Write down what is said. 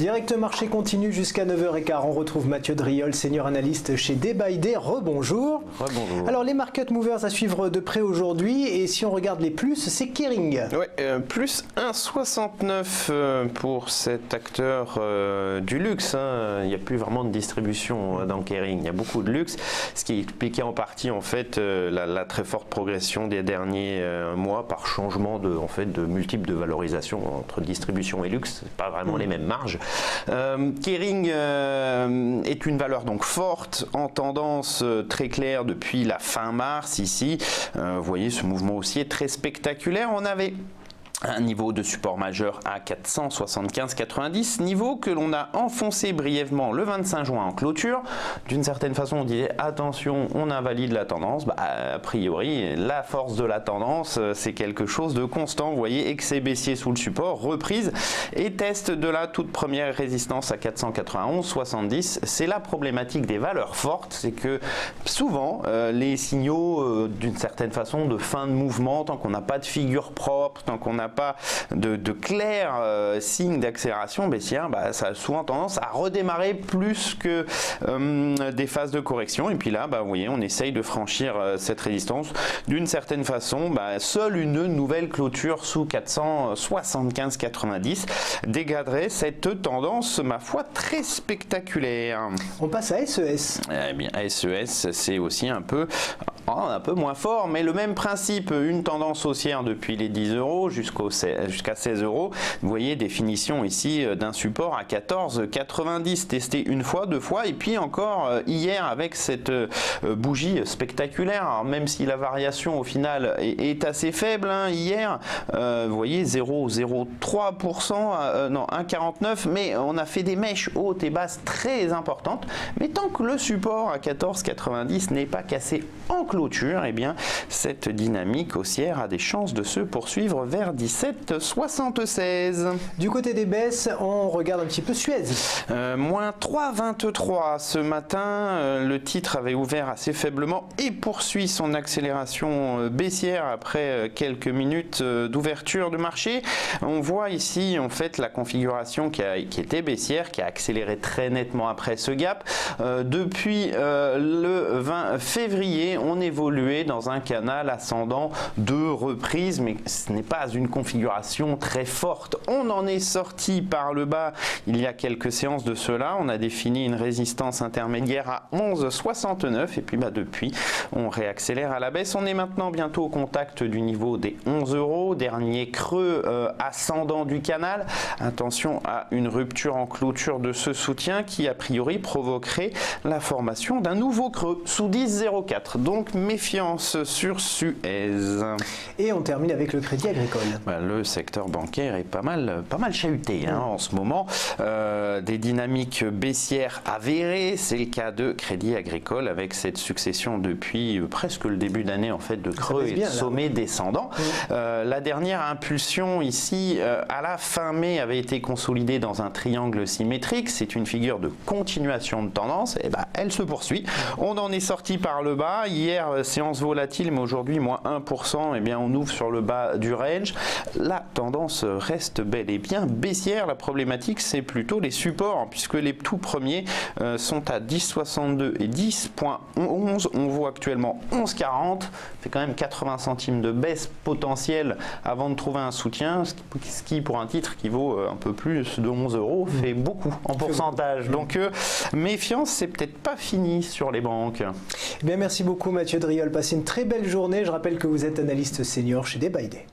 Direct Marché continue jusqu'à 9h15. On retrouve Mathieu Driol, senior analyste chez Day by Day. Rebonjour. Rebonjour. Alors les market movers à suivre de près aujourd'hui, et si on regarde les plus, c'est Kering. Ouais, plus 1,69 pour cet acteur du luxe. Il n'y a plus vraiment de distribution dans Kering. Il y a beaucoup de luxe, ce qui expliquait en partie en fait la très forte progression des derniers mois par changement de multiples de valorisation entre distribution et luxe. C'est pas vraiment les mêmes marges. Kering est une valeur donc forte en tendance très claire depuis la fin mars ici. Vous voyez ce mouvement haussier très spectaculaire. On avait un niveau de support majeur à 475,90, niveau que l'on a enfoncé brièvement le 25 juin en clôture. D'une certaine façon, on disait attention, on invalide la tendance. A priori, la force de la tendance, c'est quelque chose de constant. Vous voyez, excès baissier sous le support, reprise et test de la toute première résistance à 491,70. C'est la problématique des valeurs fortes, c'est que souvent, les signaux d'une certaine façon de fin de mouvement, tant qu'on n'a pas de figure propre, tant qu'on n'a pas de clairs signes d'accélération baissière, ça a souvent tendance à redémarrer plus que des phases de correction. Et puis là, vous voyez, on essaye de franchir cette résistance. D'une certaine façon, seule une nouvelle clôture sous 475,90 dégraderait cette tendance, ma foi, très spectaculaire. On passe à SES. Eh bien, SES, c'est aussi un peu moins fort, mais le même principe, une tendance haussière depuis les 10 € jusqu'à 16 €. Vous voyez, définition ici d'un support à 14,90, testé une fois, deux fois, et puis encore hier avec cette bougie spectaculaire. Alors, même si la variation au final est assez faible, hier, vous voyez, 0,03%, non, 1,49, mais on a fait des mèches hautes et basses très importantes. Mais tant que le support à 14,90 n'est pas cassé en clôture, eh bien, cette dynamique haussière a des chances de se poursuivre vers 17,76. Du côté des baisses, on regarde un petit peu Suez. Moins 3,23 ce matin. Le titre avait ouvert assez faiblement et poursuit son accélération baissière après quelques minutes d'ouverture de marché. On voit ici en fait la configuration qui était baissière, qui a accéléré très nettement après ce gap. Depuis le 20 février, on évoluait dans un canal ascendant de reprise, mais ce n'est pas une configuration très forte. On en est sorti par le bas il y a quelques séances de cela. On a défini une résistance intermédiaire à 11,69 et puis depuis on réaccélère à la baisse. On est maintenant bientôt au contact du niveau des 11 €, dernier creux ascendant du canal. Attention à une rupture en clôture de ce soutien qui a priori provoquerait la formation d'un nouveau creux sous 10,04. Donc méfiance sur Suez. Et on termine avec le Crédit Agricole. Le secteur bancaire est pas mal chahuté en ce moment. Des dynamiques baissières avérées, c'est le cas de Crédit Agricole avec cette succession depuis presque le début d'année en fait de creux et de sommets descendants. La dernière impulsion ici à la fin mai avait été consolidée dans un triangle symétrique. C'est une figure de continuation de tendance et elle se poursuit. On en est sorti par le bas. Hier, séance volatile, mais aujourd'hui, moins 1%. Eh bien, on ouvre sur le bas du range. La tendance reste bel et bien baissière. La problématique, c'est plutôt les supports, puisque les tout premiers sont à 10,62 et 10,11. On voit actuellement 11,40. Fait quand même 80 centimes de baisse potentielle avant de trouver un soutien, ce qui pour un titre qui vaut un peu plus de 11 €, fait beaucoup en pourcentage. Donc, méfiance, c'est peut-être pas fini sur les banques. Eh bien, merci beaucoup Mathieu Driol. Passez une très belle journée. Je rappelle que vous êtes analyste senior chez Day by Day.